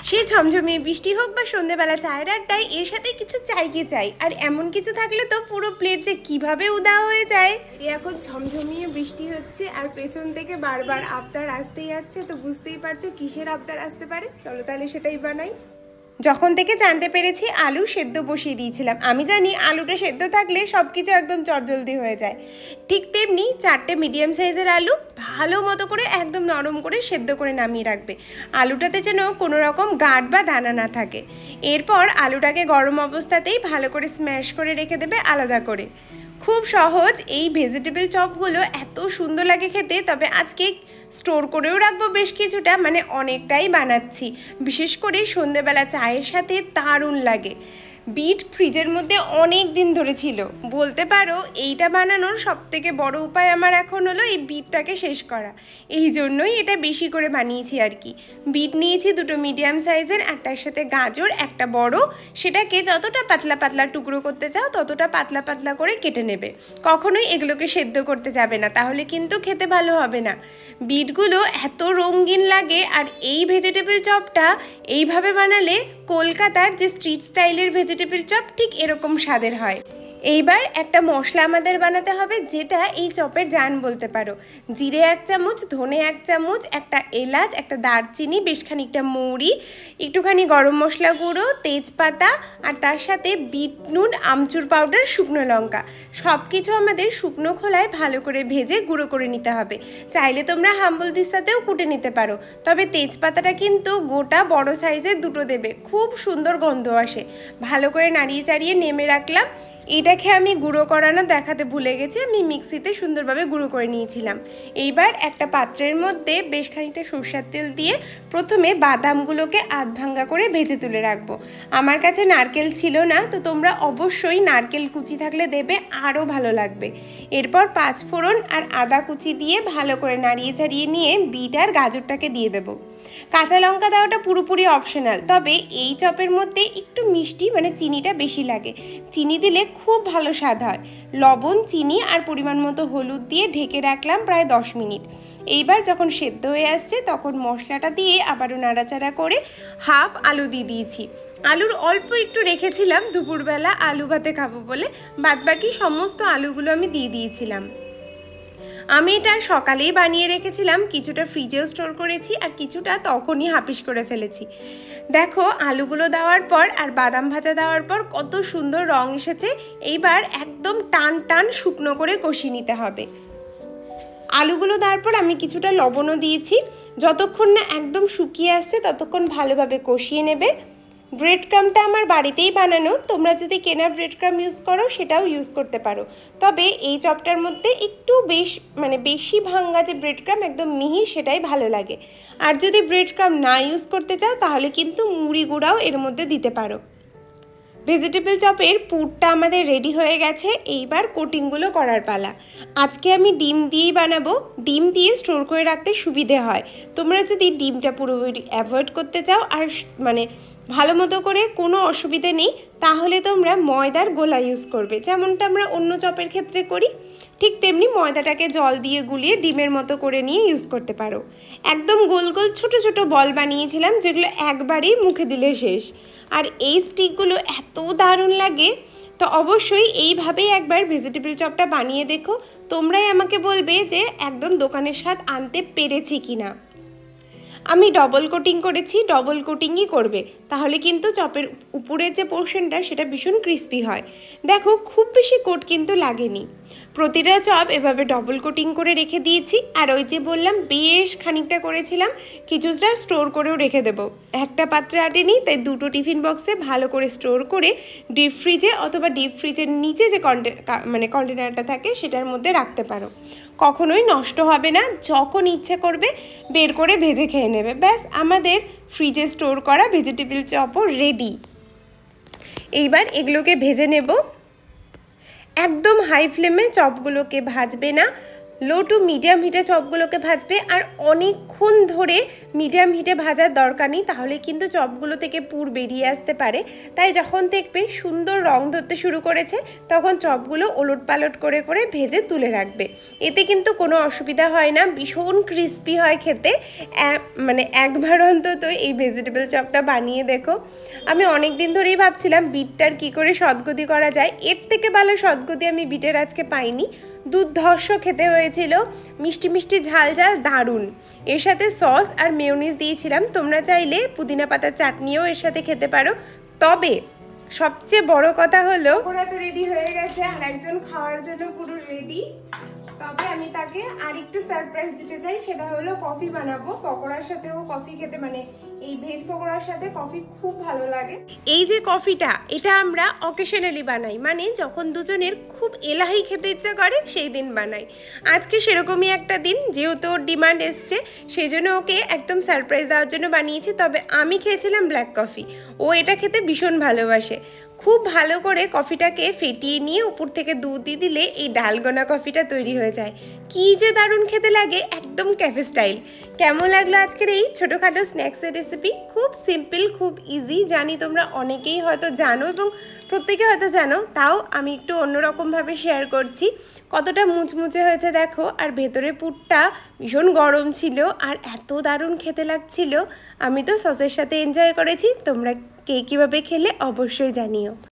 সে ঝমঝমিয়ে বৃষ্টি হোক বা সন্ধ্যেবেলা চায়ের আড্ডায় এর সাথে কিছু চাই কি চাই, আর এমন কিছু থাকলে তো পুরো প্লেট যে কিভাবে উদা হয়ে যায়। এখন ঝমঝমিয়ে বৃষ্টি হচ্ছে আর পেছন থেকে বারবার আবদার আসতেই যাচ্ছে, তো বুঝতেই পারছো কিসের আবদার আসতে পারে। চলো তাহলে সেটাই বানাই। যখন থেকে জানতে পেরেছি আলু সেদ্ধ বসিয়ে দিয়েছিলাম। আমি জানি আলুটা সেদ্ধ থাকলে সব কিছু একদম চটজলদি হয়ে যায়। ঠিক তেমনি 4টে মিডিয়াম সাইজের আলু ভালো মতো করে একদম নরম করে সেদ্ধ করে নামিয়ে রাখবে। আলুটাতে যেন কোনো রকম গাঁট বা দানা না থাকে। এরপর আলুটাকে গরম অবস্থাতেই ভালো করে স্ম্যাশ করে রেখে দেবে আলাদা করে। খুব সহজ এই ভেজিটেবল চপগুলো, এত সুন্দর লাগে খেতে। তবে আজকে স্টোর করেও রাখবো বেশ কিছুটা, মানে অনেকটাই বানাচ্ছি। বিশেষ করে সন্ধ্যেবেলা চায়ের সাথে দারুণ লাগে। বিট ফ্রিজের মধ্যে অনেক দিন ধরে ছিল। বলতে পারো এইটা বানানোর সবথেকে বড় উপায় আমার এখন হলো এই বিটটাকে শেষ করা। এই জন্যই এটা বেশি করে বানিয়েছি আর কি। বিট নিয়েছি 2টো মিডিয়াম সাইজের, আর তার সাথে গাজর একটা বড়। সেটাকে যতটা পাতলা পাতলা টুকরো করতে চাও ততটা পাতলা পাতলা করে কেটে নেবে। কখনোই এগুলোকে সেদ্ধ করতে যাবে না, তাহলে কিন্তু খেতে ভালো হবে না। বিটগুলো এত রঙিন লাগে, আর এই ভেজিটেবল চপটা এইভাবে বানালে কলকাতার যে স্ট্রিট স্টাইলের ভেজিটেবল চপ ঠিক এরকম স্বাদের হয়। এইবার একটা মশলা আমাদের বানাতে হবে, যেটা এই চপের জান বলতে পারো। জিরে 1 চামচ, ধনে 1 চামচ, একটা এলাচ, একটা দারচিনি, বেশ খানিকটা মৌরি, একটুখানি গরম মশলা গুঁড়ো, তেজপাতা, আর তার সাথে বিট নুন, আমচুর পাউডার, শুকনো লঙ্কা। সব কিছু আমাদের শুকনো খোলায় ভালো করে ভেজে গুঁড়ো করে নিতে হবে। চাইলে তোমরা হাম্বলদির সাথেও কুটে নিতে পারো, তবে তেজপাতাটা কিন্তু গোটা বড় সাইজের 2টো দেবে, খুব সুন্দর গন্ধ আসে। ভালো করে নাড়িয়ে চাড়িয়ে নেমে রাখলাম। এটাকে আমি গুঁড়ো করানো দেখাতে ভুলে গেছি, আমি মিক্সিতে সুন্দরভাবে গুঁড়ো করে নিয়েছিলাম। এইবার একটা পাত্রের মধ্যে বেশ খানিকটা সরষের তেল দিয়ে প্রথমে বাদামগুলোকে আধ ভাঙ্গা করে ভেজে তুলে রাখবো। আমার কাছে নারকেল ছিল না, তো তোমরা অবশ্যই নারকেল কুচি থাকলে দেবে, আরও ভালো লাগবে। এরপর 5 ফোড়ন আর আদা কুচি দিয়ে ভালো করে নাড়িয়ে চাড়িয়ে নিয়ে বিট আর গাজরটাকে দিয়ে দেবো। কাঁচা লঙ্কা দেওয়াটা পুরোপুরি অপশনাল, তবে এই চপের মধ্যে একটু মিষ্টি মানে চিনিটা বেশি লাগে। চিনি দিলে খুব ভালো স্বাদ হয়। লবণ, চিনি আর পরিমাণ মতো হলুদ দিয়ে ঢেকে রাখলাম প্রায় 10 মিনিট। এইবার যখন সেদ্ধ হয়ে আসছে তখন মশলাটা দিয়ে আবারও নাড়াচাড়া করে হাফ আলু দিয়ে দিয়েছি। আলুর অল্প একটু রেখেছিলাম দুপুরবেলা আলু ভাতে খাবো বলে, বাদবাকি সমস্ত আলুগুলো আমি দিয়ে দিয়েছিলাম। আমি এটা সকালেই বানিয়ে রেখেছিলাম, কিছুটা ফ্রিজেও স্টোর করেছি আর কিছুটা তখনই হাপিস করে ফেলেছি। দেখো আলুগুলো দেওয়ার পর আর বাদাম ভাজা দেওয়ার পর কত সুন্দর রং এসেছে। এইবার একদম টান টান শুকনো করে কষিয়ে নিতে হবে। আলুগুলো দেওয়ার পর আমি কিছুটা লবণও দিয়েছি। যতক্ষণ না একদম শুকিয়ে আসছে ততক্ষণ ভালোভাবে কষিয়ে নেবে। ব্রেড ক্রামটা আমার বাড়িতেই বানানো, তোমরা যদি কেনা ব্রেড ক্রাম ইউজ করো সেটাও ইউজ করতে পারো। তবে এই চপটার মধ্যে একটু বেশি ভাঙ্গা যে ব্রেড ক্রাম, একদম মিহি, সেটাই ভালো লাগে। আর যদি ব্রেড ক্রাম না ইউজ করতে চাও তাহলে কিন্তু মুড়ি গুঁড়াও এর মধ্যে দিতে পারো। ভেজিটেবল চপের পুরটা আমাদের রেডি হয়ে গেছে। এইবার কোটিংগুলো করার পালা। আজকে আমি ডিম দিয়েই বানাবো। ডিম দিয়ে স্টোর করে রাখতে সুবিধে হয়। তোমরা যদি ডিমটা পুরোপুরি অ্যাভয়েড করতে চাও আর ভালো মতো করে কোনো অসুবিধে নেই, তাহলে তোমরা ময়দার গোলা ইউজ করবে, যেমনটা আমরা অন্য চপের ক্ষেত্রে করি। ঠিক তেমনি ময়দাটাকে জল দিয়ে গুলিয়ে ডিমের মতো করে নিয়ে ইউজ করতে পারো। একদম গোল গোল ছোট ছোট বল বানিয়েছিলাম, যেগুলো একবারেই মুখে দিলে শেষ। আর এই স্টিকগুলো এত দারুণ লাগে, তো অবশ্যই এইভাবেই একবার ভেজিটেবল চপটা বানিয়ে দেখো। তোমরাই আমাকে বলবে যে একদম দোকানের স্বাদ আনতে পেরেছি কিনা। আমি ডবল কোটিং করেছি, ডবল কোটিংই করবে, তাহলে কিন্তু চপের উপরের যে পোর্শনটা সেটা ভীষণ ক্রিস্পি হয়। দেখো খুব বেশি কোট কিন্তু লাগেনি। প্রতিটা চপ এভাবে ডবল কোটিং করে রেখে দিয়েছি। আর ওই যে বললাম বেশ খানিকটা করেছিলাম, কিছুটা স্টোর করেও রেখে দেবো। একটা পাত্রে আটেনি, তাই 2টো টিফিন বক্সে ভালো করে স্টোর করে ডিপ ফ্রিজে অথবা ডিপ ফ্রিজের নিচে যে কন্টেনারটা থাকে সেটার মধ্যে রাখতে পারো। কখনোই নষ্ট হবে না, যখন ইচ্ছে করবে বের করে ভেজে খেয়ে নেবে। ব্যাস, আমাদের ফ্রিজে স্টোর করা ভেজিটেবল চপও রেডি। এইবার এগুলোকে ভেজে নেব। একদম হাই ফ্লেমে চপগুলোকে ভাজবে না, লো টু মিডিয়াম হিটে চপগুলোকে ভাজবে, আর অনেকক্ষণ ধরে মিডিয়াম হিটে ভাজার দরকার নেই, তাহলে কিন্তু চপগুলো থেকে পুর বেরিয়ে আসতে পারে। তাই যখন দেখবে সুন্দর রং ধরতে শুরু করেছে তখন চপগুলো ওলট পালট করে করে ভেজে তুলে রাখবে। এতে কিন্তু কোনো অসুবিধা হয় না, ভীষণ ক্রিস্পি হয় খেতে। মানে একবার অন্তত এই ভেজিটেবল চপটা বানিয়ে দেখো। আমি অনেক দিন ধরেই ভাবছিলাম বিটটার কি করে সদগতি করা যায়, এর থেকে ভালো সদগতি আমি বিটের আজকে পাইনি। দুর্ধর্ষ খেতে হয়েছিল, মিষ্টি মিষ্টি ঝাল ঝাল দারুণ। এর সাথে সস আর মেয়োনিজ দিয়েছিলাম, তোমরা চাইলে পুদিনা পাতার চাটনিও এর সাথে খেতে পারো। তবে সবচেয়ে বড় কথা হলো ওরা তো রেডি হয়ে গেছে আর একজন খাওয়ার জন্য পুরো রেডি। তবে আমি তাকে আরেকটু সারপ্রাইজ দিতে চাই, সেটা হলো কফি বানাবো। পকোড়ার সাথেও কফি খেতে, মানে এই ভেজ পকোড়ার সাথে কফি খুব ভালো লাগে। এই যে কফিটা, এটা আমরা অকেশনালি বানাই, মানে যখন দুজনের খুব এলাহি খেতে ইচ্ছা করে সেই দিন বানাই। আজকে সেরকমই একটা দিন, যেহেতু ওর ডিমান্ড এসছে সেই জন্য ওকে একদম সারপ্রাইজ দেওয়ার জন্য বানিয়েছি। তবে আমি খেয়েছিলাম ব্ল্যাক কফি, ও এটা খেতে ভীষণ ভালোবাসে। খুব ভালো করে কফিটাকে ফেটিয়ে নিয়ে উপর থেকে দুধ দিয়ে দিলে এই ডালগোনা কফিটা তৈরি হয়ে যায়। কী যে দারুণ খেতে লাগে, একদম ক্যাফে স্টাইল। কেমন লাগলো আজকের এই ছোটোখাটো স্ন্যাক্সের রেসিপি? খুব সিম্পল, খুব ইজি। জানি তোমরা অনেকেই হয়তো জানো এবং প্রত্যেকে হয়তো জানো, তাও আমি একটু অন্যরকমভাবে শেয়ার করছি। কতটা মুচমুচে হয়েছে দেখো, আর ভেতরে পুরটা ভীষণ গরম ছিল আর এত দারুণ খেতে লাগছিল। আমি তো সসের সাথে এনজয় করেছি। তোমরা কে কীভাবে খেলে অবশ্যই জানিও।